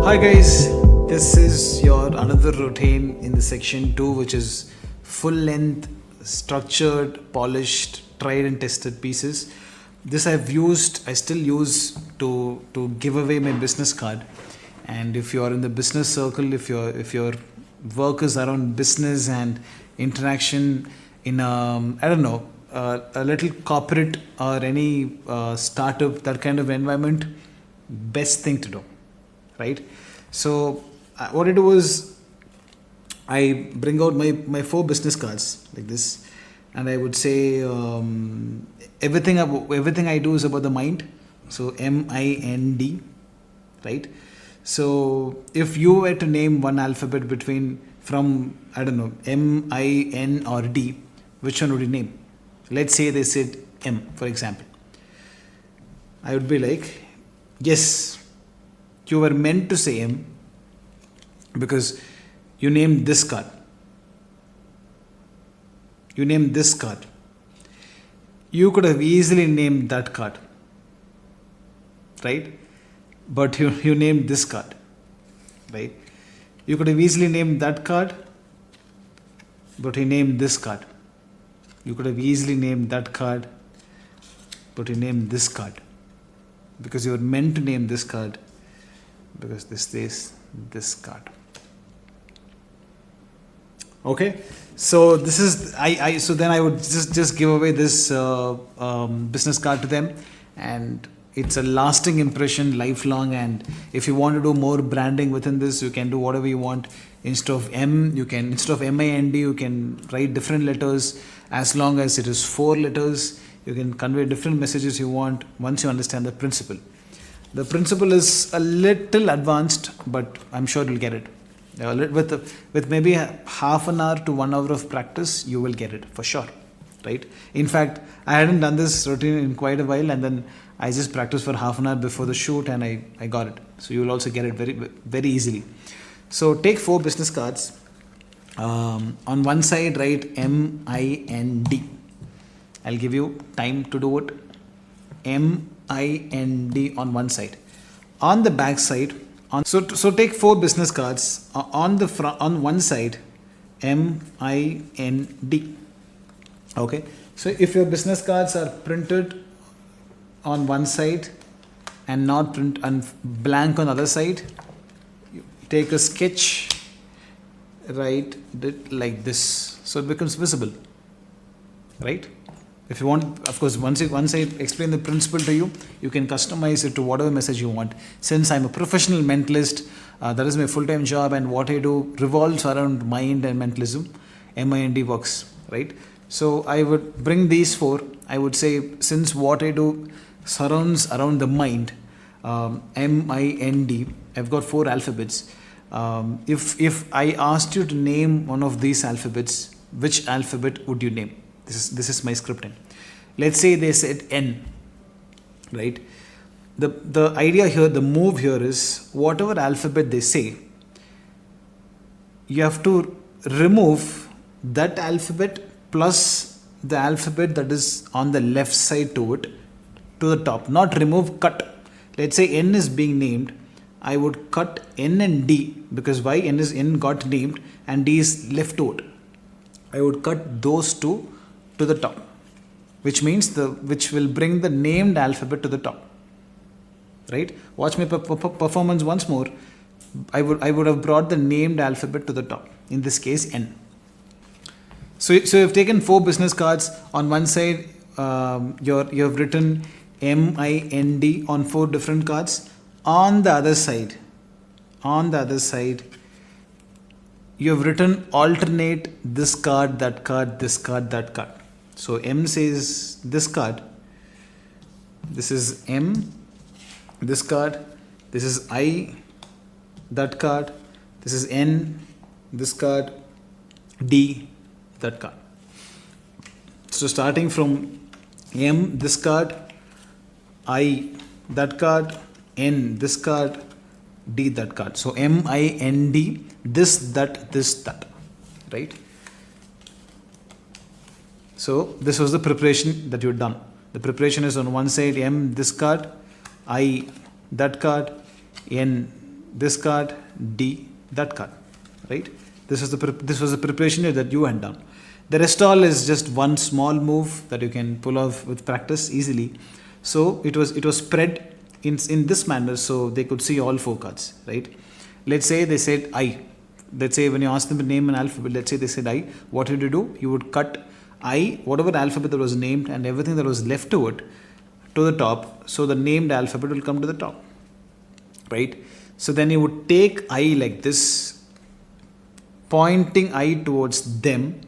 Hi guys, this is your another routine in the section 2, which is full length, structured, polished, tried and tested pieces. This I still use to give away my business card. And if you are in the business circle, if your work is around business and interaction in a little corporate or any startup, that kind of environment, best thing to do, right? So what I do is I bring out my 4 business cards like this, and I would say everything I do is about the mind. So MIND, right? So if you were to name one alphabet from M, I, N or D, which one would you name? Let's say they said M, for example. I would be like, yes, you were meant to say M because you named this card. You named this card. You could have easily named that card, right? But you named this card, right? You could have easily named that card, but you named this card. You could have easily named that card, but you named this card. Because you were meant to name this card, because this card. Okay, so this is so then I would just give away this business card to them, and it's a lasting impression, lifelong. And if you want to do more branding within this, you can do whatever you want. Instead of MIND, you can write different letters. As long as it is 4 letters, you can convey different messages you want once you understand the principle. The principle is a little advanced, but I'm sure you'll get it. With maybe half an hour to 1 hour of practice, you will get it for sure, right? In fact, I hadn't done this routine in quite a while, and then I just practiced for half an hour before the shoot, and I got it. So you will also get it very, very easily. So take 4 business cards. On one side, write MIND. I'll give you time to do it. MIND on one side. On the back side, so take 4 business cards. On one side, MIND. Okay. So if your business cards are printed on one side and not print and blank on the other side, you take a sketch, write it like this, so it becomes visible, right? If you want, of course, once I explain the principle to you, you can customize it to whatever message you want. Since I'm a professional mentalist, that is my full-time job, and what I do revolves around mind and mentalism. MIND works, right? So I would bring these 4. I would say, since what I do surrounds around the mind, MIND, I've got 4 alphabets. If I asked you to name one of these alphabets, which alphabet would you name? This is my scripting. Let's say they said N, right? The idea here, the move here is, whatever alphabet they say, you have to remove that alphabet plus the alphabet that is on the left side to it, to the top. Not remove, cut. Let's say N is being named. I would cut N and D, because why? N got named and D is left to it. I would cut those 2 to the top, which means which will bring the named alphabet to the top, right? Watch my performance once more. I would have brought the named alphabet to the top, in this case N. So you've taken 4 business cards. On one side, you have written MIND on 4 different cards. On the other side, you have written alternate this card, that card, this card, that card. So M says this card. This is M, this card. This is I, that card. This is N, this card. D, that card. So starting from M, this card. I, that card. N, this card. D, that card. So MIND, this, that, right? So this was the preparation that you had done. The preparation is on one side, M, this card, I, that card, N, this card, D, that card, right? This was the preparation that you had done. The rest all is just one small move that you can pull off with practice easily. So it was spread in this manner, so they could see all 4 cards, right? Let's say they said I. Let's say when you ask them to name an alphabet, let's say they said I. What would you do? You would cut I, whatever alphabet that was named, and everything that was left to it, to the top. So the named alphabet will come to the top, right? So then you would take I like this, pointing I towards them.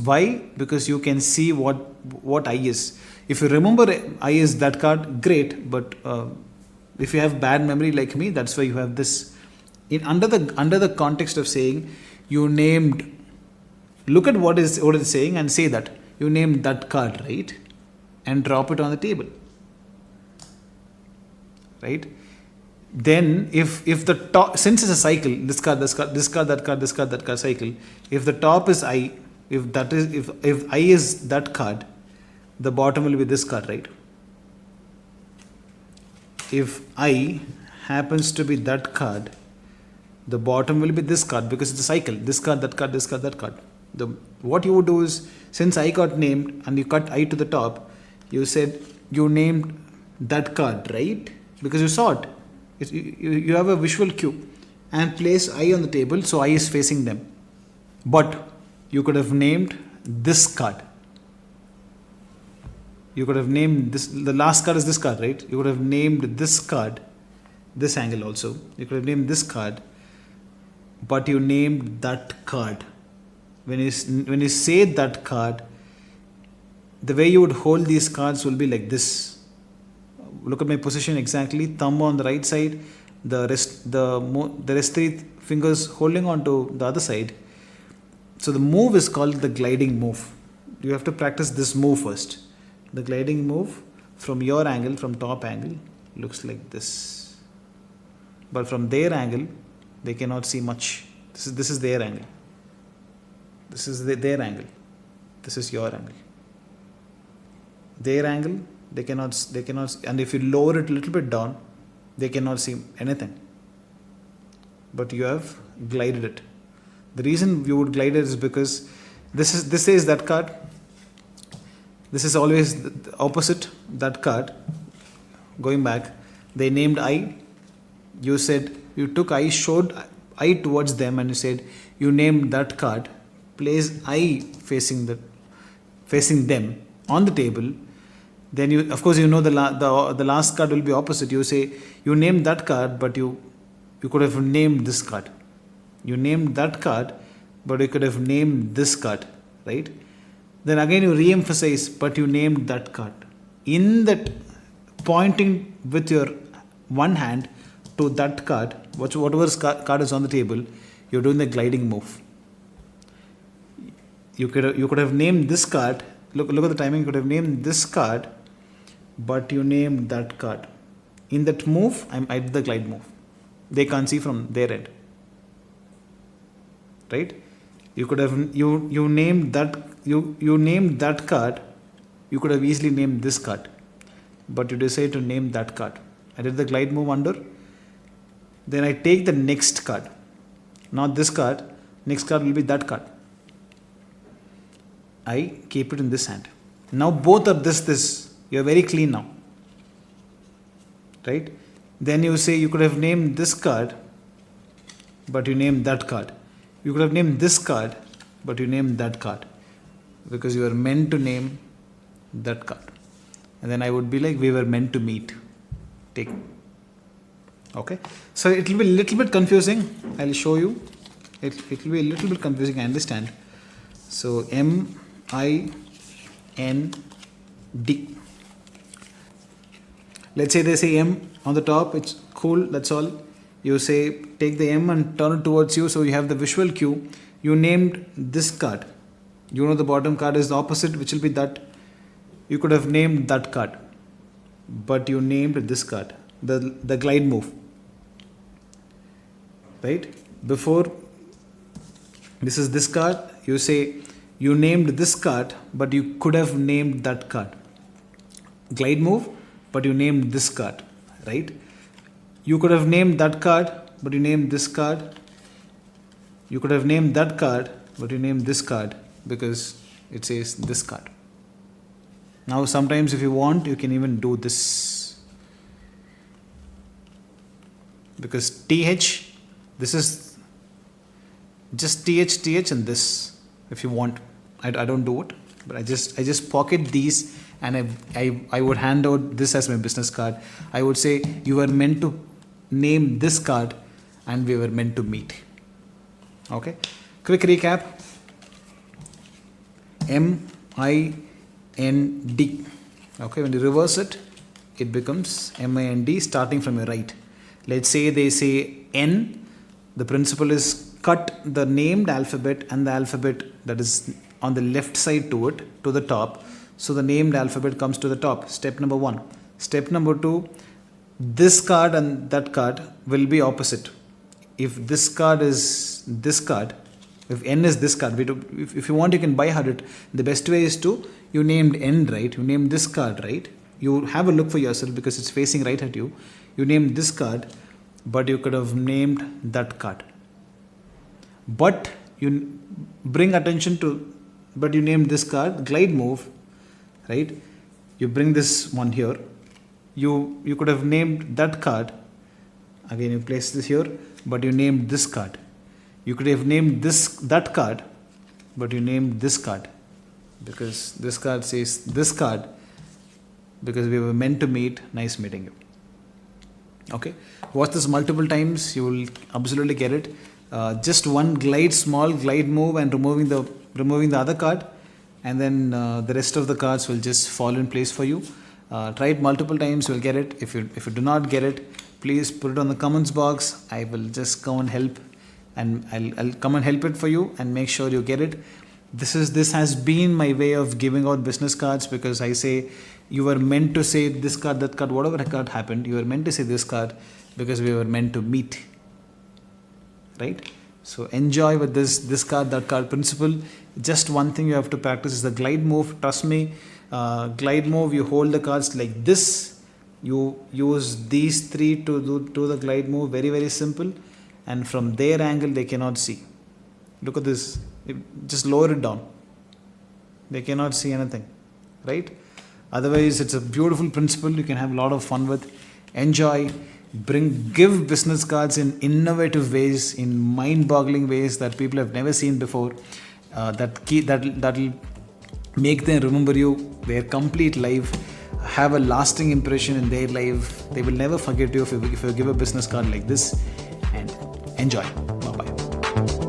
Why? Because you can see what I is. If you remember I is that card, great. But if you have bad memory like me, that's why you have this. Under the context of saying you named, look at what it's saying and say that you named that card, right? And drop it on the table, right? Then if the top, since it's a cycle, this card, that card cycle, if the top is I, if I is that card, the bottom will be this card, right? If I happens to be that card, the bottom will be this card, because it's a cycle. This card, that card, this card, that card. What you would do is, since I got named and you cut I to the top, you said you named that card, right? Because you saw it. You have a visual cue, and place I on the table, so I is facing them. But you could have named this card. You could have named this, the last card is this card, right? You could have named this card, this angle also. You could have named this card, but you named that card. When you say that card, the way you would hold these cards will be like this. Look at my position exactly. Thumb on the right side, the rest 3 fingers holding on to the other side. So the move is called the gliding move. You have to practice this move first. The gliding move from your angle, from top angle, looks like this. But from their angle, they cannot see much. This is their angle. This is their angle. This is your angle. Their angle, they cannot, and if you lower it a little bit down, they cannot see anything. But you have glided it. The reason you would glide it is because this is that card. This is always the opposite, that card. Going back, they named I. You said, you took I, showed I towards them, and you said, you named that card. Place I facing them on the table. Then you, of course, you know the last card will be opposite. You say you named that card, but you could have named this card. You named that card, but you could have named this card, right? Then again you re-emphasize, but you named that card. In that, pointing with your one hand to that card, whatever card is on the table, you're doing the gliding move. You could have named this card. Look at the timing. You could have named this card, but you named that card. In that move, I did the glide move. They can't see from their end, right? You could have you named that card. You could have easily named this card, but you decide to name that card. I did the glide move under. Then I take the next card, not this card. Next card will be that card. I keep it in this hand. Now both are this. You are very clean now, right? Then you say you could have named this card, but you named that card. You could have named this card, but you named that card, because you were meant to name that card. And then I would be like, we were meant to meet. Take. Okay. So it will be a little bit confusing. I'll show you. It will be a little bit confusing, I understand. So M-I-N-D. Let's say they say M on the top. It's cool. That's all. You say, take the M and turn it towards you. So you have the visual cue. You named this card. You know the bottom card is the opposite, which will be that. You could have named that card, but you named this card. The glide move. Right? Before, this is this card. You say, you named this card, but you could have named that card. Glide move, but you named this card, right? You could have named that card, but you named this card. You could have named that card, but you named this card because it says this card. Now sometimes if you want, you can even do this, because TH, this is just TH and this. If you want, I don't do it, but I just pocket these, and I would hand out this as my business card. I would say you were meant to name this card and we were meant to meet. Okay, quick recap. MIND. Okay, when you reverse it, it becomes MIND starting from your right. Let's say they say N. The principle is cut the named alphabet and the alphabet that is on the left side to it, to the top. So the named alphabet comes to the top. Step number 1. Step number 2, this card and that card will be opposite. If this card is this card, if N is this card, if you want, you can by heart it. The best way is to, you named N right, you named this card right. You have a look for yourself because it's facing right at you. You named this card, but you could have named that card. But you bring attention to, but you named this card, glide move, right? You bring this one here. You could have named that card. Again, you place this here, but you named this card. You could have named that card, but you named this card because this card says this card, because we were meant to meet. Nice meeting you. Okay, watch this multiple times. You will absolutely get it. Just one small glide move, and removing the other card, and then the rest of the cards will just fall in place for you. Try it multiple times. You'll get it. If you do not get it, please put it on the comments box. I will just come and help, and I'll come and help it for you and make sure you get it. This has been my way of giving out business cards, because I say you were meant to say this card, that card, whatever card happened, you were meant to say this card because we were meant to meet, right? So enjoy with this card, that card principle. Just one thing you have to practice is the glide move. Trust me, glide move, you hold the cards like this. You use these three to do the glide move. Very, very simple. And from their angle, they cannot see. Look at this. Just lower it down. They cannot see anything, right? Otherwise, it's a beautiful principle you can have a lot of fun with. Enjoy. Give business cards in innovative ways, in mind-boggling ways that people have never seen before. That'll make them remember you their complete life, have a lasting impression in their life. They will never forget you if you give a business card like this. And enjoy. Bye bye.